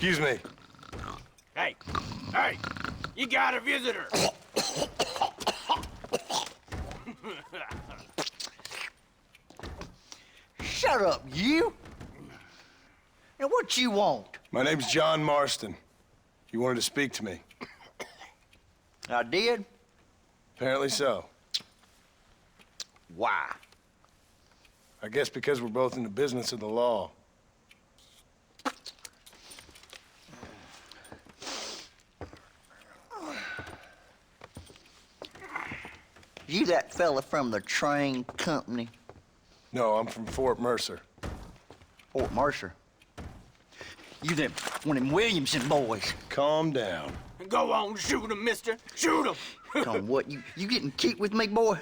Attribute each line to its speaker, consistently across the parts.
Speaker 1: Excuse me.
Speaker 2: Hey, hey, you got a visitor.
Speaker 3: Shut up, you! Now what you want?
Speaker 1: My name's John Marston. You wanted to speak to me.
Speaker 3: I did?
Speaker 1: Apparently so.
Speaker 3: Why?
Speaker 1: I guess because we're both in the business of the law.
Speaker 3: You that fella from the train company?
Speaker 1: No, I'm from Fort Mercer.
Speaker 3: Fort Mercer? You them one of them Williamson boys.
Speaker 1: Calm down.
Speaker 2: Go on, shoot him, mister. Shoot him.
Speaker 3: Come on, what, you getting cute with me, boy?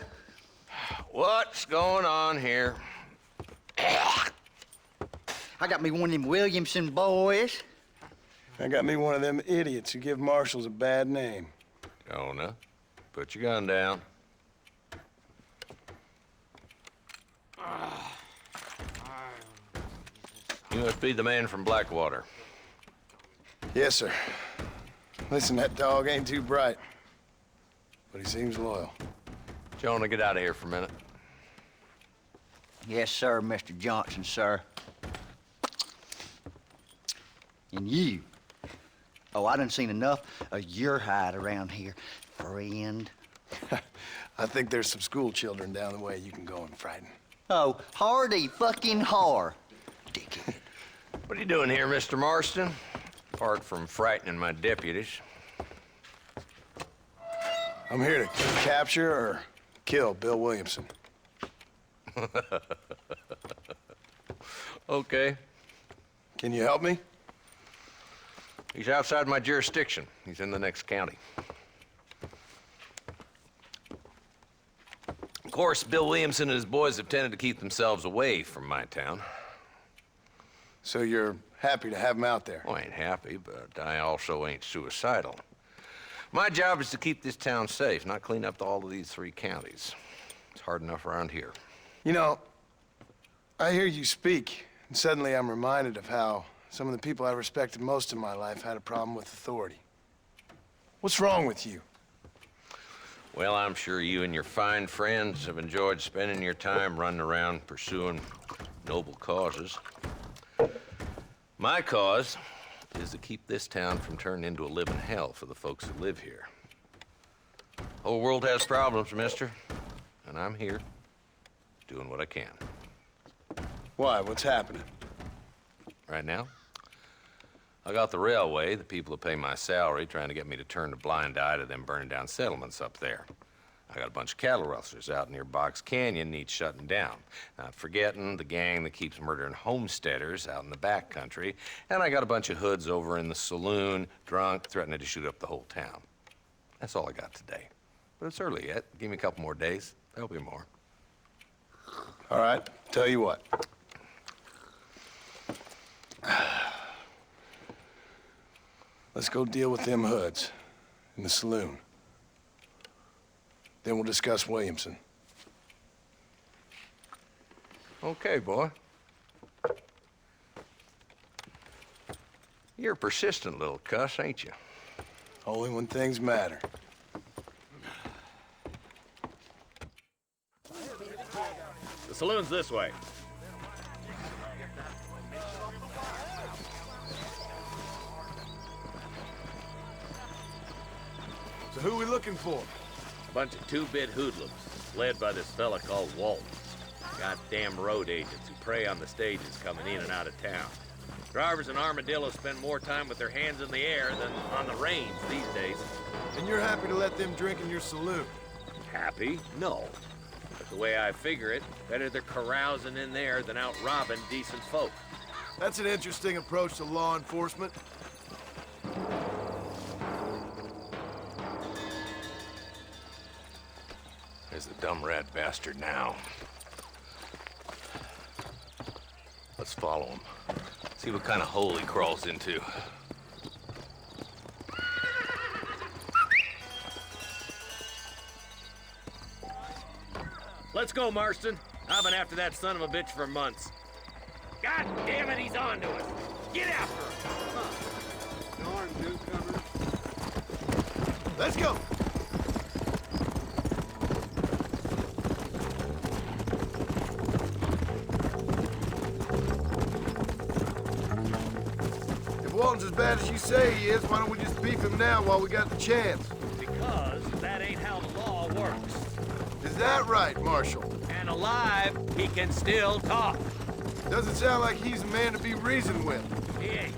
Speaker 4: What's going on here?
Speaker 3: I got me one of them Williamson boys.
Speaker 1: I got me one of them idiots who give marshals a bad name.
Speaker 4: Jonah, put your gun down. You must be the man from Blackwater.
Speaker 1: Yes, sir. Listen, that dog ain't too bright, but he seems loyal.
Speaker 4: Jonah, get out of here for a minute.
Speaker 3: Yes, sir, Mr. Johnson, sir. And you. Oh, I done seen enough of your hide around here, friend.
Speaker 1: I think there's some school children down the way you can go and frighten.
Speaker 3: Oh, hardy fucking har. Dickhead.
Speaker 4: What are you doing here, Mr. Marston? Apart from frightening my deputies.
Speaker 1: I'm here to capture or kill Bill Williamson.
Speaker 4: Okay.
Speaker 1: Can you help me?
Speaker 4: He's outside my jurisdiction. He's in the next county. Of course, Bill Williamson and his boys have tended to keep themselves away from my town.
Speaker 1: So you're happy to have him out there?
Speaker 4: Well, I ain't happy, but I also ain't suicidal. My job is to keep this town safe, not clean up all of these 3 counties. It's hard enough around here.
Speaker 1: You know, I hear you speak, and suddenly I'm reminded of how some of the people I respected most in my life had a problem with authority. What's wrong with you?
Speaker 4: Well, I'm sure you and your fine friends have enjoyed spending your time running around pursuing noble causes. My cause is to keep this town from turning into a living hell for the folks who live here. The whole world has problems, mister, and I'm here doing what I can.
Speaker 1: Why? What's happening?
Speaker 4: Right now, I got the railway, the people who pay my salary, trying to get me to turn a blind eye to them burning down settlements up there. I got a bunch of cattle rustlers out near Box Canyon needs shutting down. Not forgetting the gang that keeps murdering homesteaders out in the back country. And I got a bunch of hoods over in the saloon, drunk, threatening to shoot up the whole town. That's all I got today. But it's early yet. Give me a couple more days. There'll be more.
Speaker 1: All right, tell you what. Let's go deal with them hoods in the saloon. Then we'll discuss Williamson.
Speaker 4: Okay, boy. You're a persistent little cuss, ain't you?
Speaker 1: Only when things matter.
Speaker 5: The saloon's this way.
Speaker 1: So who are we looking for?
Speaker 5: A bunch of 2-bit hoodlums, led by this fella called Walton. Goddamn road agents who prey on the stages coming in and out of town. Drivers in Armadillo spend more time with their hands in the air than on the reins these days.
Speaker 1: And you're happy to let them drink in your saloon?
Speaker 5: Happy? No. But the way I figure it, better they're carousing in there than out robbing decent folk.
Speaker 1: That's an interesting approach to law enforcement.
Speaker 4: There's the dumb rat bastard now. Let's follow him. See what kind of hole he crawls into.
Speaker 5: Let's go, Marston. I've been after that son of a bitch for months. God damn it, he's on to us. Get after him. Huh.
Speaker 1: Let's go! If Walton's as bad as you say he is, why don't we just beef him now while we got the chance?
Speaker 5: Because that ain't how the law works.
Speaker 1: Is that right, Marshal?
Speaker 5: And alive, he can still talk.
Speaker 1: Doesn't sound like he's a man to be reasoned with.
Speaker 5: He ain't.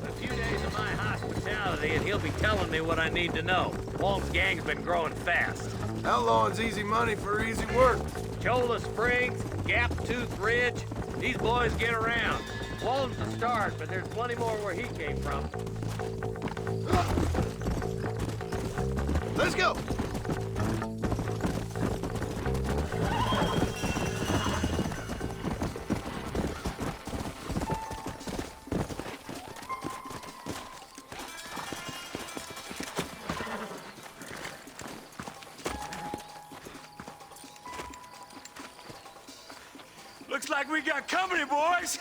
Speaker 5: A few days of my hospitality and he'll be telling me what I need to know. Walton's gang's been growing fast.
Speaker 1: Outlawing's easy money for easy work.
Speaker 5: Cholla Springs, Gap Tooth Ridge, these boys get around. Walton's the start, but there's plenty more where he came from.
Speaker 1: Let's go!
Speaker 2: Looks like we got company, boys.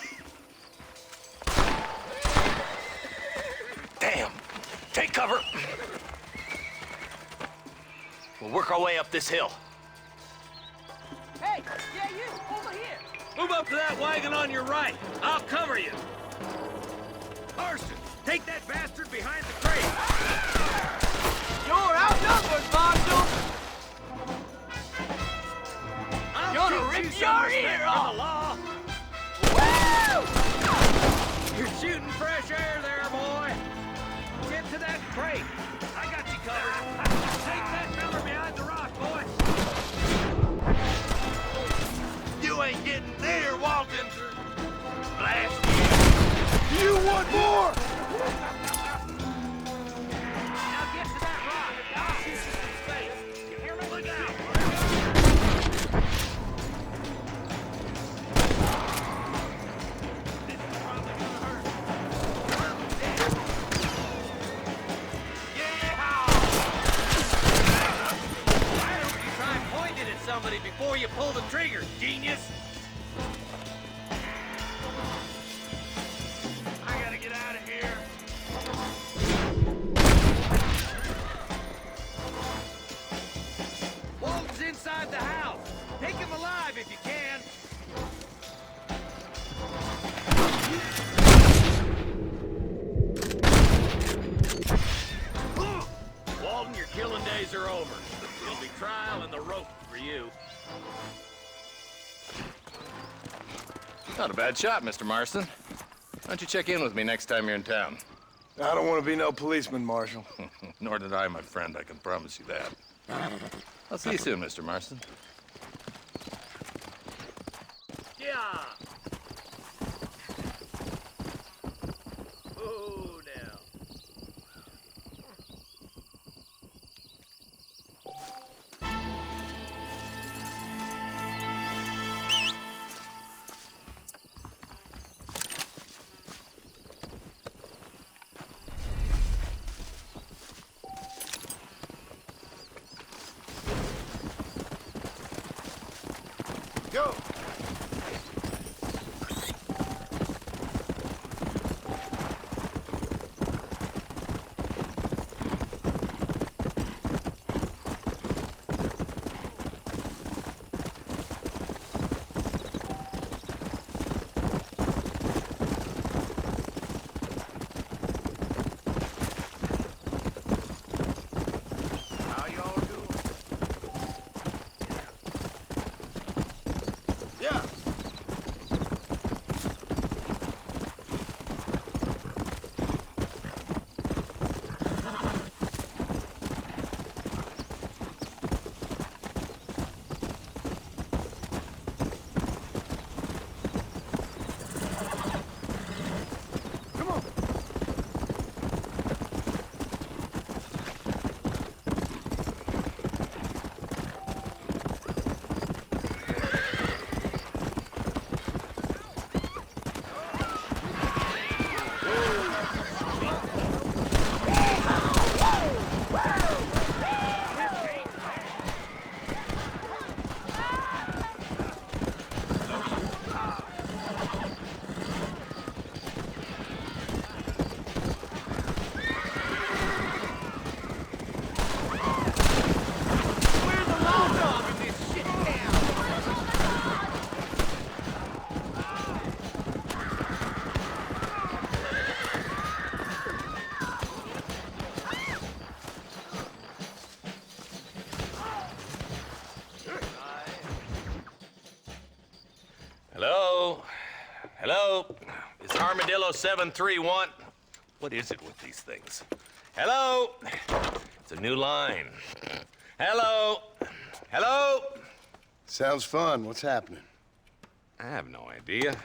Speaker 6: Damn! Take cover! We'll work our way up this hill.
Speaker 2: Hey, yeah, you, over here.
Speaker 5: Move up to that wagon on your right. I'll cover you. Marston, take that bastard behind the crate.
Speaker 2: You're outnumbered, Marshal.
Speaker 5: I'll
Speaker 2: Gonna
Speaker 5: teach
Speaker 2: rip
Speaker 5: you some
Speaker 2: your
Speaker 5: respect
Speaker 2: ear
Speaker 5: for
Speaker 2: off.
Speaker 5: the law.
Speaker 2: Woo!
Speaker 5: You're shooting fresh air there, boy. Get to that crate. I got you covered. Take that number behind the rock, boy.
Speaker 6: You ain't getting near Walton. Blast you!
Speaker 1: You want more?
Speaker 5: Now get to that rock. I'll shoot you in the face. You hear me? Look out. This is probably gonna hurt. Why don't you try pointing at somebody before you pull the trigger, genius? I gotta get out of here. Walton's inside the house. Take him alive if you can. Walton, your killing days are over. It'll be trial and the rope for you.
Speaker 4: Not a bad shot, Mr. Marston. Why don't you check in with me next time you're in town?
Speaker 1: I don't want to be no policeman, Marshal.
Speaker 4: Nor did I, my friend, I can promise you that. I'll see you soon, Mr. Marston.
Speaker 5: Yeah. Oh, now.
Speaker 1: Go!
Speaker 2: How y'all doing?
Speaker 4: Hello? Hello? Is Armadillo 731? What is it with these things? Hello? It's a new line. Hello? Hello?
Speaker 1: Sounds fun. What's happening?
Speaker 4: I have no idea.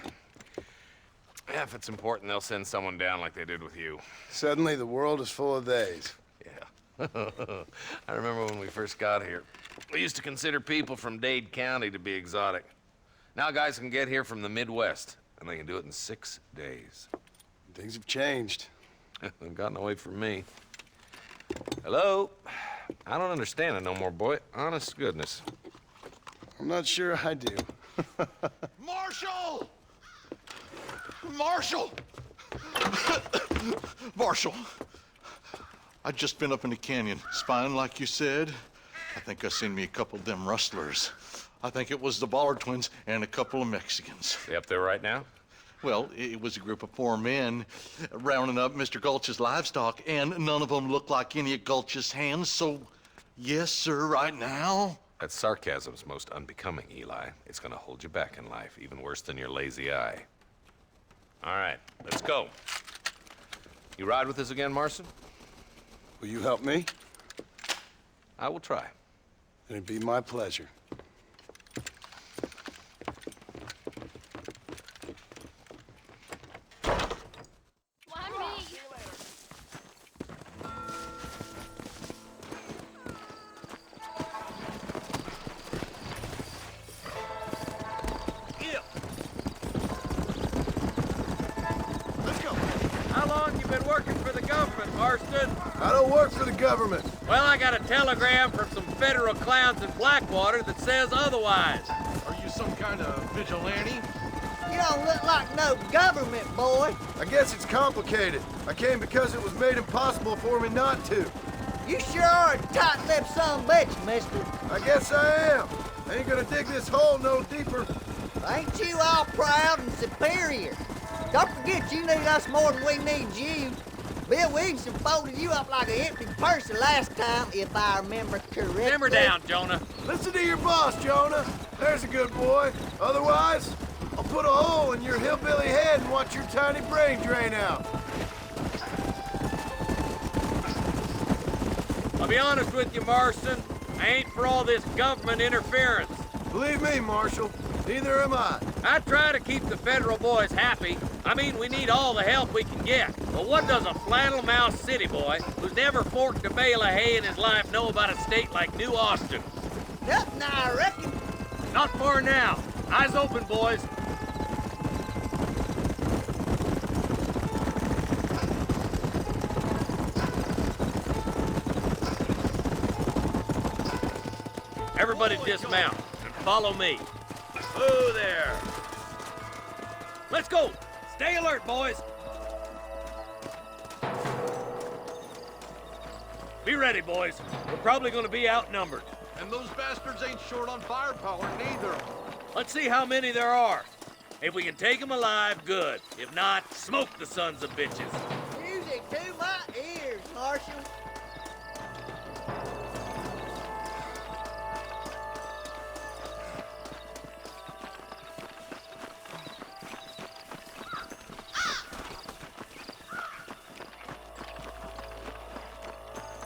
Speaker 4: Yeah, if it's important, they'll send someone down like they did with you.
Speaker 1: Suddenly, the world is full of theys.
Speaker 4: Yeah. I remember when we first got here. We used to consider people from Dade County to be exotic. Now guys can get here from the Midwest, and they can do it in 6 days.
Speaker 1: Things have changed.
Speaker 4: They've gotten away from me. Hello? I don't understand it no more, boy. Honest to goodness.
Speaker 1: I'm not sure I do.
Speaker 7: Marshall! Marshall! Marshall! I just been up in the canyon, spying like you said. I think I seen me a couple of them rustlers. I think it was the Ballard twins and a couple of Mexicans.
Speaker 4: They up there right now?
Speaker 7: Well, it was a group of 4 men rounding up Mr. Gulch's livestock, and none of them looked like any of Gulch's hands, so yes, sir, right now.
Speaker 4: That sarcasm's most unbecoming, Eli. It's gonna hold you back in life, even worse than your lazy eye. All right, let's go. You ride with us again, Marson?
Speaker 1: Will you help me?
Speaker 4: I will try.
Speaker 1: It'd be my pleasure.
Speaker 5: How long you been working for the government, Marston?
Speaker 1: I don't work for the government.
Speaker 5: Well, I got a telegram from some federal clowns in Blackwater that says otherwise.
Speaker 7: Are you some kind of vigilante?
Speaker 3: You don't look like no government boy.
Speaker 1: I guess it's complicated. I came because it was made impossible for me not to.
Speaker 3: You sure are a tight-lipped son of a bitch, mister.
Speaker 1: I guess I am. I ain't gonna dig this hole no deeper.
Speaker 3: Ain't you all proud and superior? Don't forget you need us more than we need you. Bill Williamson folded you up like an empty purse the last time, if I remember correctly.
Speaker 5: Simmer down, Jonah.
Speaker 1: Listen to your boss, Jonah. There's a good boy. Otherwise, I'll put a hole in your hillbilly head and watch your tiny brain drain out.
Speaker 5: I'll be honest with you, Marston. I ain't for all this government interference.
Speaker 1: Believe me, Marshal, neither am I.
Speaker 5: I try to keep the federal boys happy. I mean, we need all the help we can get. But what does a flannel-mouthed city boy who's never forked a bale of hay in his life know about a state like New Austin?
Speaker 3: Nothing, I reckon.
Speaker 5: Not for now. Eyes open, boys. Everybody dismount and follow me. Whoa there. Let's go. Stay alert, boys. Be ready, boys. We're probably going to be outnumbered.
Speaker 7: And those bastards ain't short on firepower, neither.
Speaker 5: Let's see how many there are. If we can take them alive, good. If not, smoke the sons of bitches.
Speaker 3: Music to my ears, Marshal.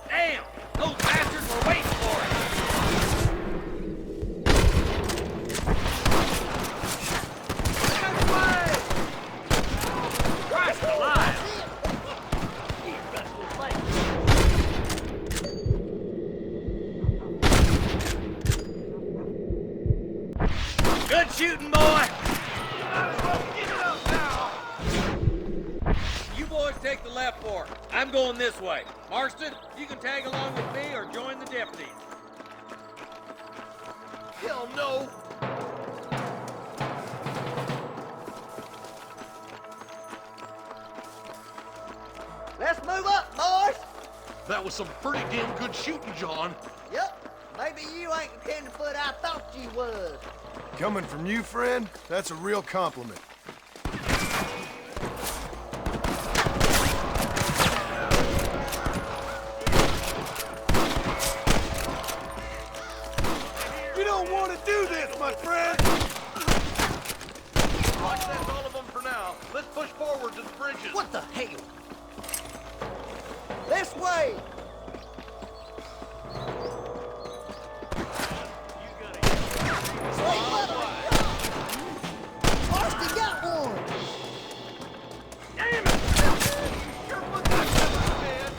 Speaker 5: Damn! Those bastards were waiting for it! Christ alive! Good shooting, boy! You boys take the left fork. I'm going this way. Marston, you can tag along with me or join the deputies.
Speaker 7: Hell no!
Speaker 3: Let's move up, boys.
Speaker 7: That was some pretty damn good shooting, John.
Speaker 3: Yep. Maybe you ain't the tenderfoot I thought you was.
Speaker 1: Coming from you, friend, that's a real compliment. You don't want to do this, my friend!
Speaker 7: bridges.
Speaker 3: What the hell? This way! Marston got one!
Speaker 6: Damn it! Sure put that feather to bed.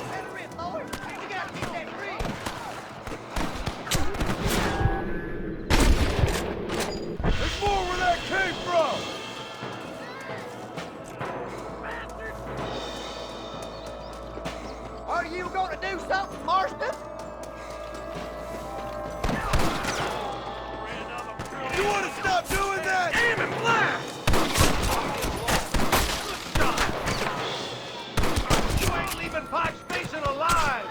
Speaker 3: Better in, boys! We gotta get that bridge!
Speaker 1: There's more where that came from!
Speaker 3: Are you gonna do something, Marston?
Speaker 1: You want to stop doing that?
Speaker 6: Damn it, blast! Good shot. You ain't leaving Pike's Basin alive!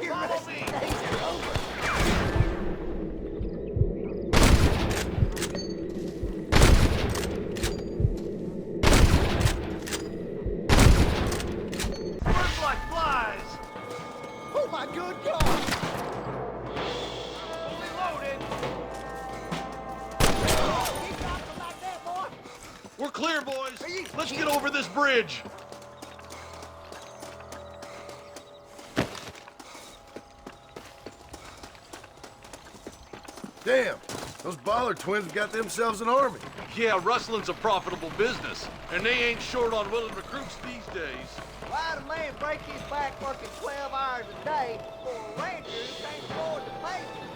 Speaker 6: Follow me!
Speaker 3: Days are over.
Speaker 6: Work like flies!
Speaker 3: Oh my good God!
Speaker 6: Fully loaded!
Speaker 3: Keep dropping like that, boy!
Speaker 7: We're clear, boys. Let's get over this bridge.
Speaker 1: Damn, those Baller twins got themselves an army.
Speaker 7: Yeah, rustling's a profitable business, and they ain't short on willing recruits these days.
Speaker 3: Why'd a man break his back working 12 hours a day for a rancher who can't afford to pay him?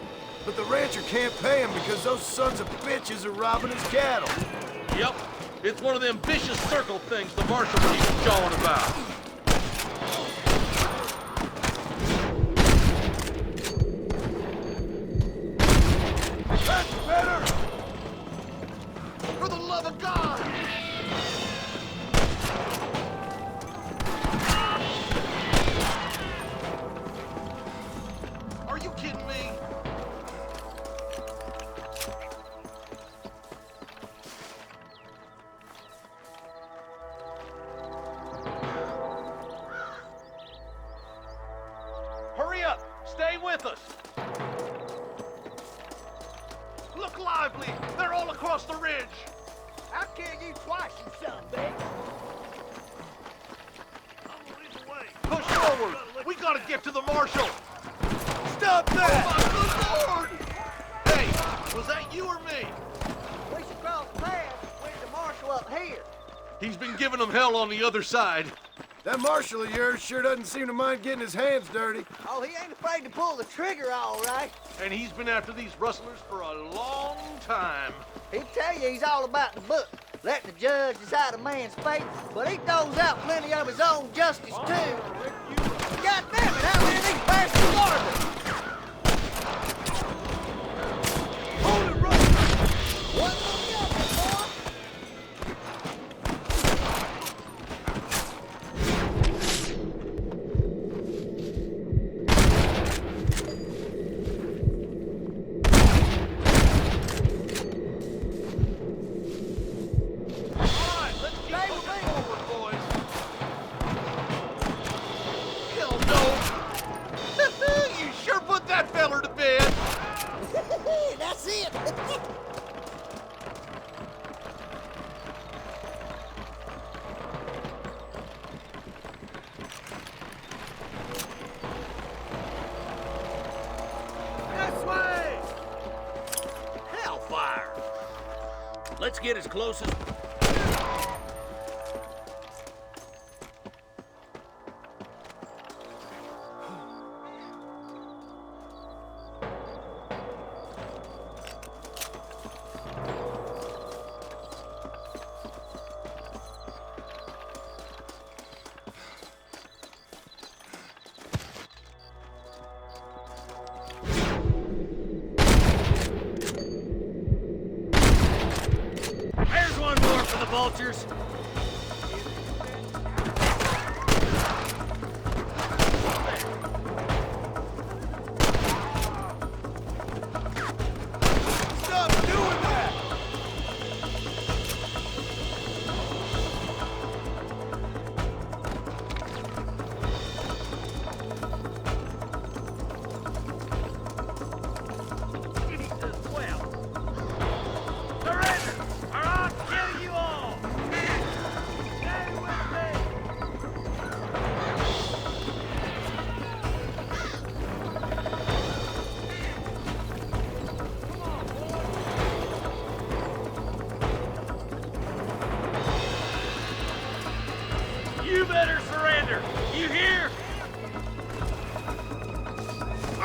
Speaker 1: But the rancher can't pay him because those sons of bitches are robbing his cattle.
Speaker 7: Yep, it's one of them vicious circle things the marshal keeps jawing about.
Speaker 1: That's better!
Speaker 7: For the love of God! Are you kidding me? Hurry up! Stay with us! Look lively! They're all across the ridge!
Speaker 3: I'll kill you twice, you son of a bitch!
Speaker 7: Push forward! We gotta get to the marshal!
Speaker 1: Stop that!
Speaker 7: Oh my good lord! Hey, was that you or me?
Speaker 3: We should cross paths with the marshal up here.
Speaker 7: He's been giving them hell on the other side.
Speaker 1: That marshal of yours sure doesn't seem to mind getting his hands dirty.
Speaker 3: Oh, he ain't afraid to pull the trigger, all right.
Speaker 7: And he's been after these rustlers for a long time.
Speaker 3: He'd tell you he's all about the book, letting the judge decide a man's fate, but he throws out plenty of his own justice, too. God damn it, how many of these bastards are there? Hold it right! One more boy!
Speaker 7: Hell no! You sure put that feller to bed!
Speaker 3: That's it!
Speaker 6: This way!
Speaker 5: Hellfire! Let's get as close as... There's one more for the vultures.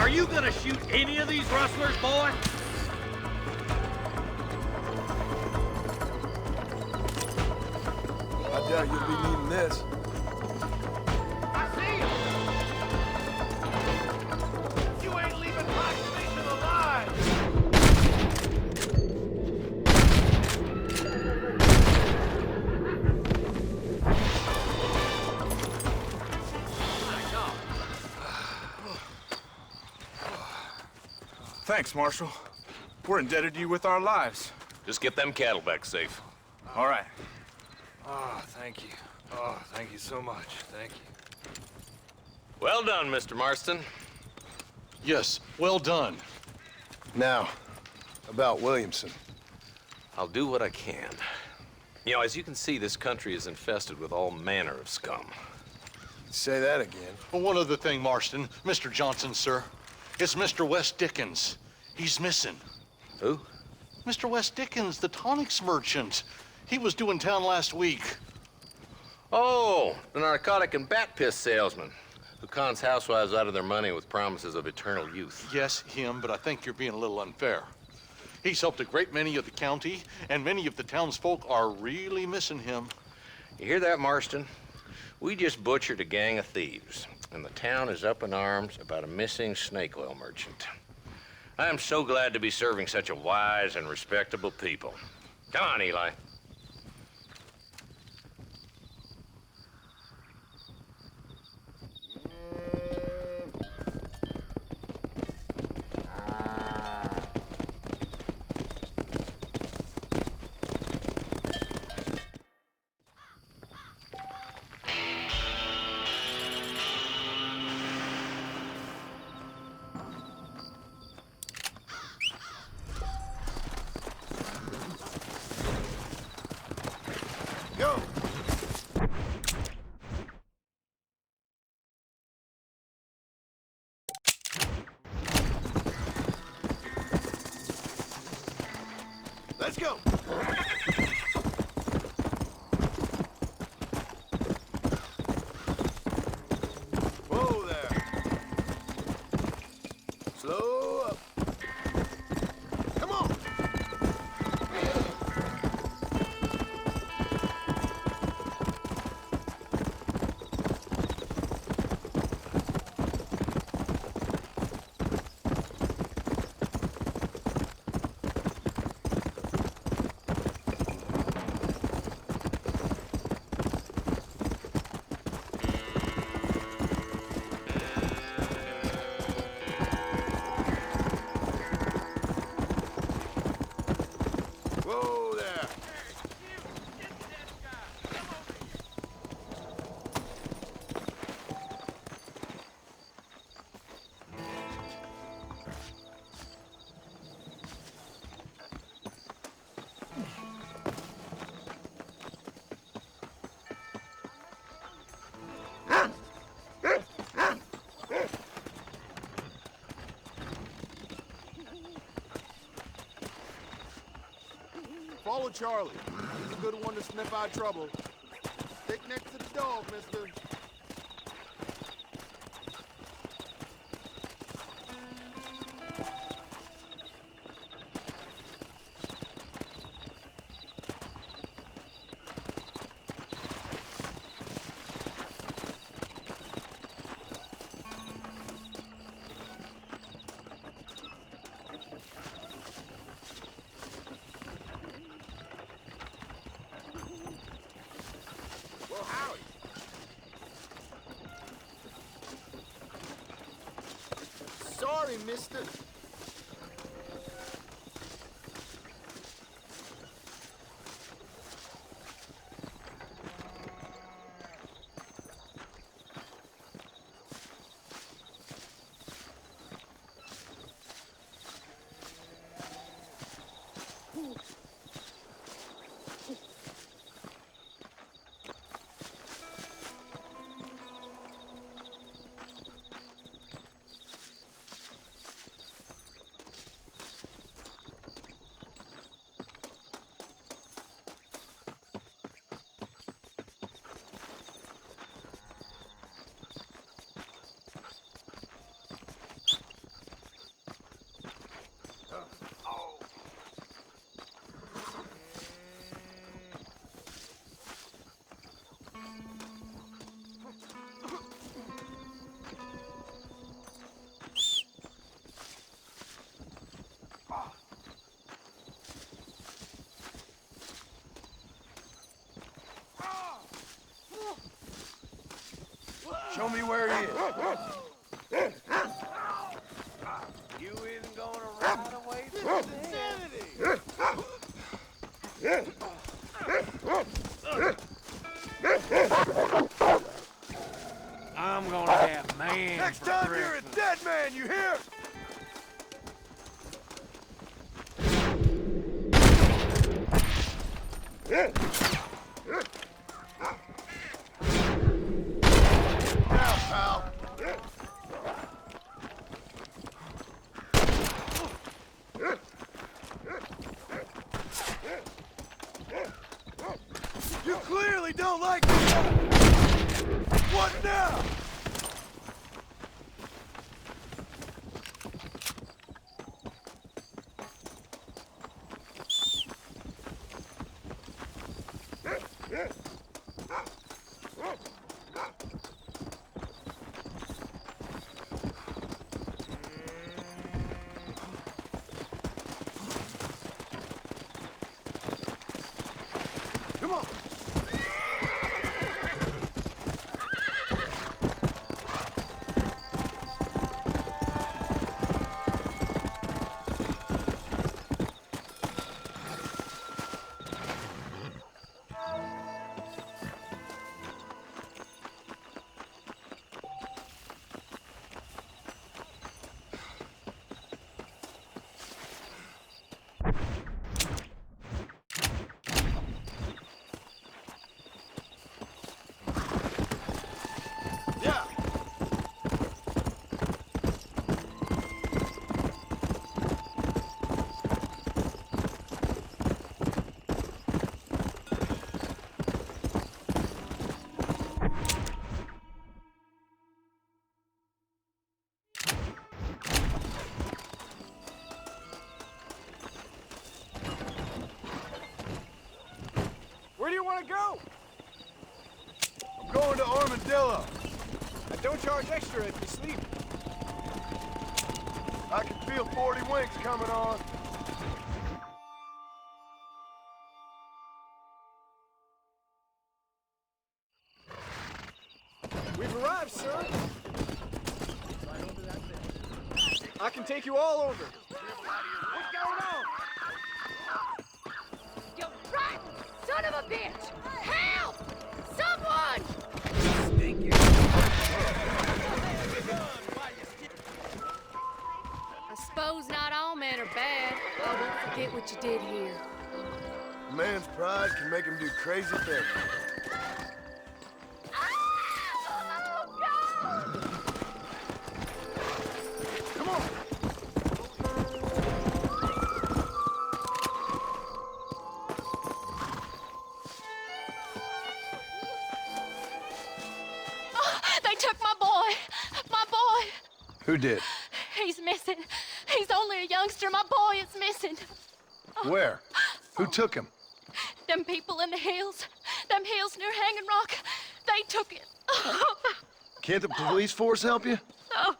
Speaker 5: Are you gonna shoot any of these rustlers, boy?
Speaker 1: I doubt you'll be needing this.
Speaker 6: I see you! You ain't leaving my station alive!
Speaker 8: Thanks, Marshal. We're indebted to you with our lives.
Speaker 4: Just get them cattle back safe.
Speaker 8: All right.
Speaker 1: Oh, thank you. Oh, thank you so much. Thank you.
Speaker 4: Well done, Mr. Marston.
Speaker 7: Yes, well done.
Speaker 1: Now, about Williamson.
Speaker 4: I'll do what I can. You know, as you can see, this country is infested with all manner of scum.
Speaker 1: Say that again.
Speaker 7: Well, one other thing, Marston. Mr. Johnson, sir. It's Mr. Wes Dickens. He's missing.
Speaker 4: Who?
Speaker 7: Mr. Wes Dickens, the tonics merchant. He was due in town last week.
Speaker 4: Oh, the narcotic and bat piss salesman who cons housewives out of their money with promises of eternal youth.
Speaker 7: Yes, him, but I think you're being a little unfair. He's helped a great many of the county, and many of the townsfolk are really missing him.
Speaker 4: You hear that, Marston? We just butchered a gang of thieves, and the town is up in arms about a missing snake oil merchant. I am so glad to be serving such a wise and respectable people. Come on, Eli.
Speaker 1: Go! Let's go! Whoa there! Slow up. Come on! Whoa there!
Speaker 9: Follow Charlie. He's a good one to sniff out trouble. Stick next to the dog, mister. Well, howdy. Sorry, mister.
Speaker 6: You isn't gonna run away from insanity. I'm gonna have man
Speaker 1: Next
Speaker 6: for
Speaker 1: time you're a
Speaker 6: Christmas.
Speaker 1: dead man, you hear? Now, pal. You clearly don't like me. What now? Come on. Yeah.
Speaker 6: Where do you want to go?
Speaker 1: I'm going to Armadillo.
Speaker 6: I don't charge extra if you sleep.
Speaker 1: I can feel 40 winks coming on.
Speaker 6: We've arrived, sir. I can take you all over. What's going on?
Speaker 10: You rotten son of a bitch! Help! Someone! I suppose not all men are bad. Oh, don't forget what you did here.
Speaker 1: A man's pride can make him do crazy things.
Speaker 10: Oh, God!
Speaker 1: Come on.
Speaker 10: Oh, they took my boy! My boy!
Speaker 1: Who did?
Speaker 10: He's missing. He's only a youngster. My boy is missing.
Speaker 1: Where? Who took him?
Speaker 10: Them people in the hills. Them hills near Hanging Rock. They took it.
Speaker 1: Can't the police force help you?
Speaker 10: Oh,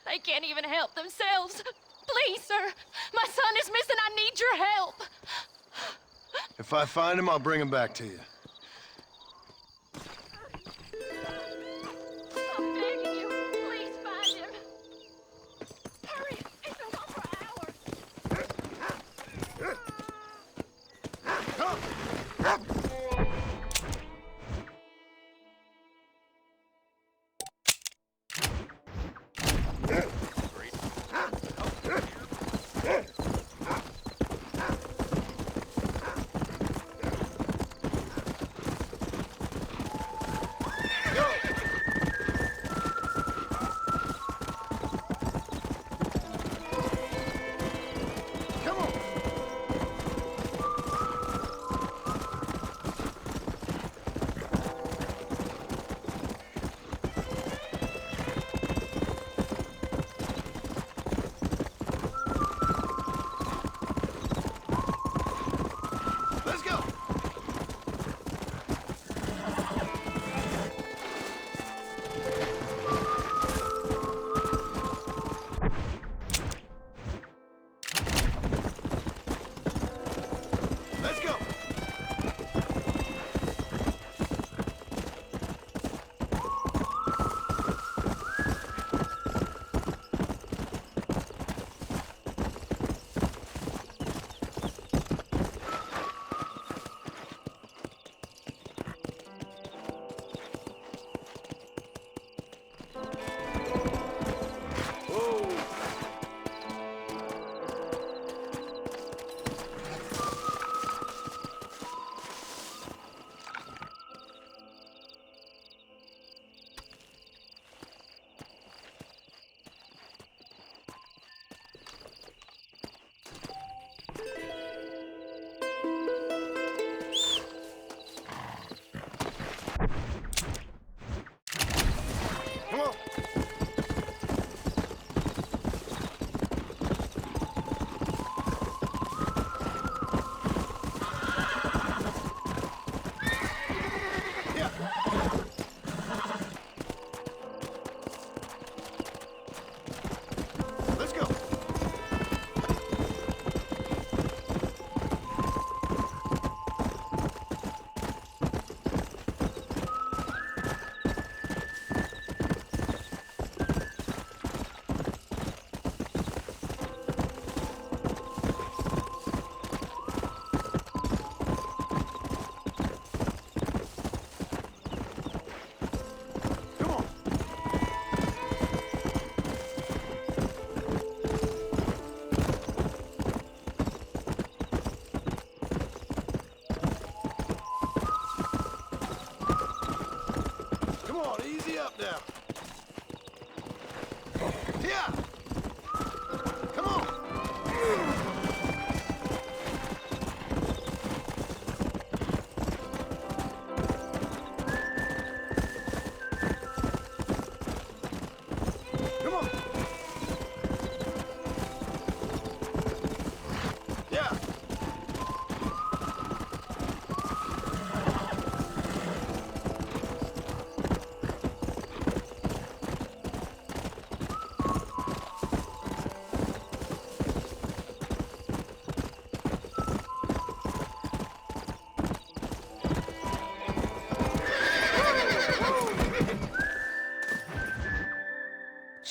Speaker 10: they can't even help themselves. Please, sir. My son is missing. I need your help.
Speaker 1: If I find him, I'll bring him back to you.
Speaker 10: I'm begging you. Please find him. Hurry. He's been gone for hours.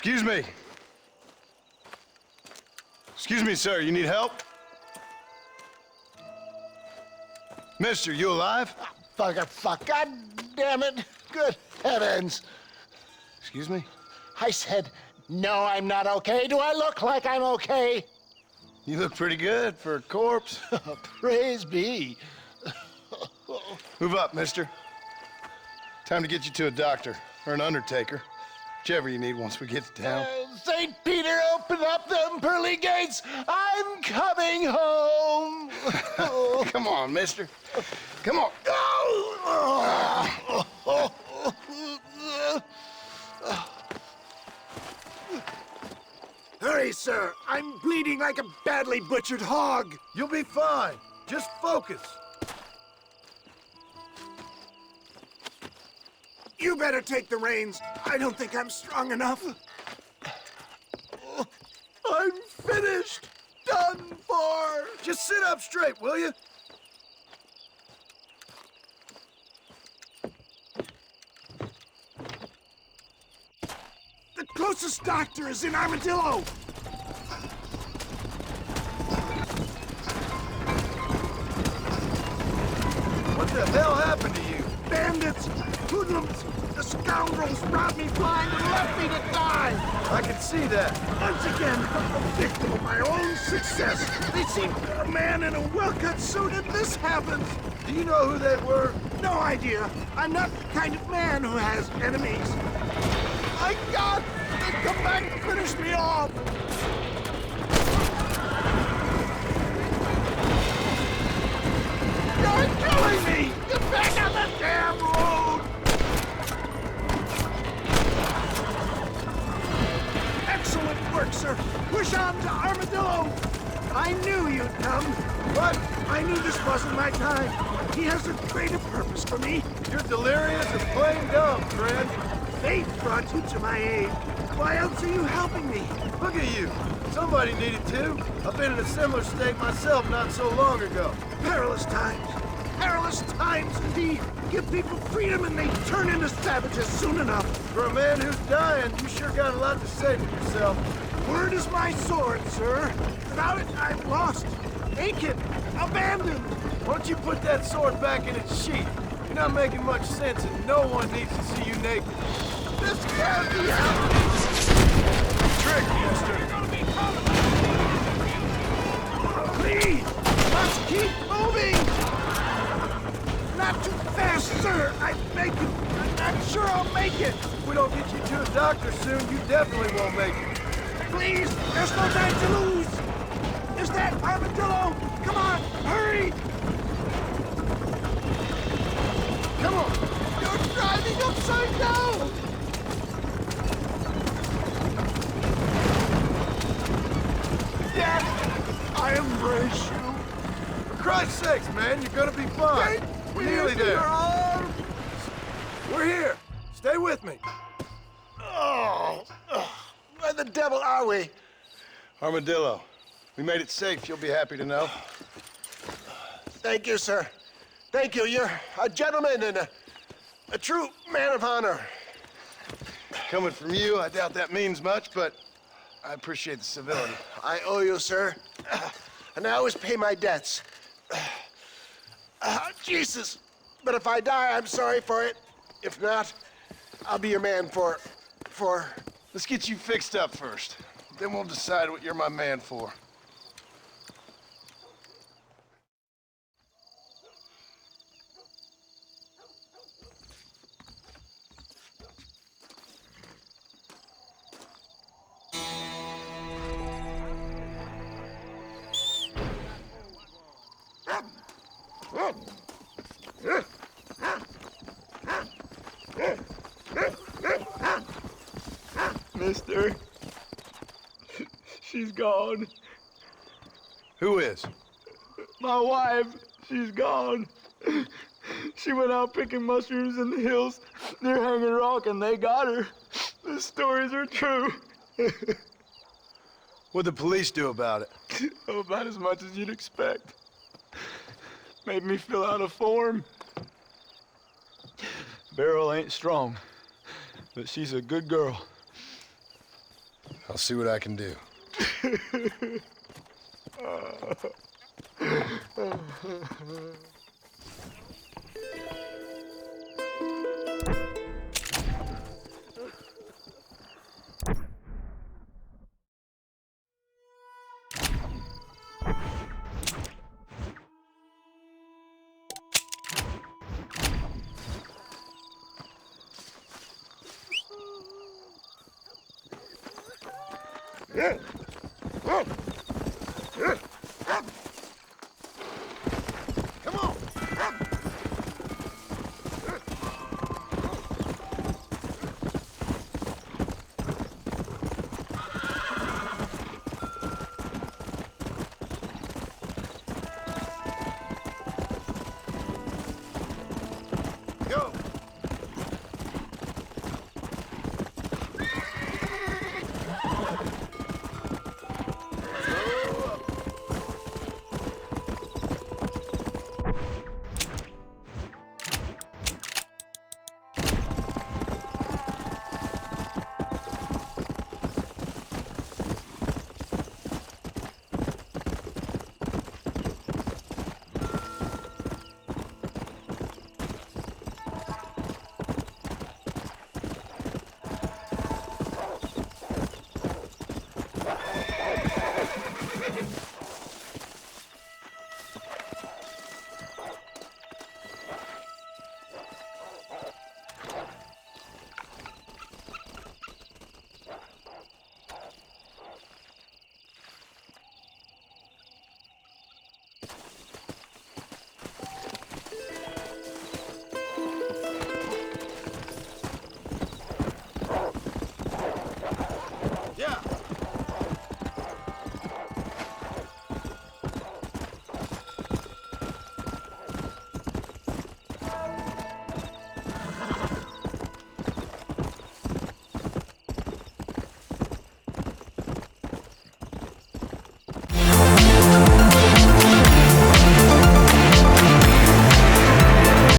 Speaker 1: Excuse me. Excuse me, sir. You need help? Mister, you alive?
Speaker 11: Fuck. God damn it. Good heavens.
Speaker 1: Excuse me?
Speaker 11: I said, no, I'm not okay. Do I look like I'm okay?
Speaker 1: You look pretty good for a corpse.
Speaker 11: Praise be.
Speaker 1: Move up, mister. Time to get you to a doctor or an undertaker. Whichever you need once we get to town.
Speaker 11: St. Peter, open up them pearly gates. I'm coming home.
Speaker 1: Come on, mister. Come on.
Speaker 6: Hurry, sir. I'm bleeding like a badly butchered hog.
Speaker 1: You'll be fine. Just focus.
Speaker 6: You better take the reins. I don't think I'm strong enough.
Speaker 1: I'm finished. Done for. Just sit up straight, will you?
Speaker 6: The closest doctor is in Armadillo.
Speaker 1: What the hell happened to you?
Speaker 6: Bandits, hoodlums, the scoundrels robbed me blind and left me to die.
Speaker 1: I can see that.
Speaker 6: Once again, I'm a victim of my own success. They seem a man in a well-cut suit, and this happens.
Speaker 1: Do you know who they were?
Speaker 6: No idea. I'm not the kind of man who has enemies. My God! They come back and finish me off! You're killing me! Get back on the damn road! Excellent work, sir. Push on to Armadillo. I knew you'd come. But I knew this wasn't my time. He has a greater purpose for me.
Speaker 1: You're delirious and plain dumb, friend.
Speaker 6: Fate brought you to my aid. Why else are you helping me?
Speaker 1: Look at you. Somebody needed to. I've been in a similar state myself not so long ago.
Speaker 6: Perilous times. Perilous times indeed. Give people freedom and they turn into savages soon enough.
Speaker 1: For a man who's dying, you sure got a lot to say for yourself.
Speaker 6: Word is my sword, sir. Without it, I'm lost. Naked. Abandoned.
Speaker 1: Why don't you put that sword back in its sheath? You're not making much sense and no one needs to see you naked.
Speaker 6: This can't be happening.
Speaker 1: Trick, mister.
Speaker 6: Please, let's keep moving. Not too fast, sir. I beg you. I'm not sure I'll make it.
Speaker 1: If we don't get you to a doctor soon, you definitely won't make it.
Speaker 6: Please, there's no time to lose. Is that Armadillo? Come on, hurry. Come on. You're driving upside down. Yes, I embrace you.
Speaker 1: For Christ's sakes, man, you're gonna be fine. We're nearly there. We're here. Stay with me.
Speaker 11: Where the devil are we?
Speaker 1: Armadillo. We made it safe, you'll be happy to know.
Speaker 11: Thank you, sir. Thank you. You're a gentleman and a true man of honor.
Speaker 1: Coming from you, I doubt that means much, but I appreciate the civility.
Speaker 11: I owe you, sir. And I always pay my debts. Jesus. But if I die, I'm sorry for it. If not, I'll be your man for...
Speaker 1: Let's get you fixed up first. Then we'll decide what you're my man for.
Speaker 8: Mister, she's gone.
Speaker 1: Who is?
Speaker 8: My wife, she's gone. She went out picking mushrooms in the hills near Hanging Rock and they got her. The stories are true.
Speaker 1: What'd the police do about it?
Speaker 8: Oh, about as much as you'd expect. Made me fill out a form. Beryl ain't strong, but she's a good girl.
Speaker 1: see what I can do.
Speaker 6: Yeah.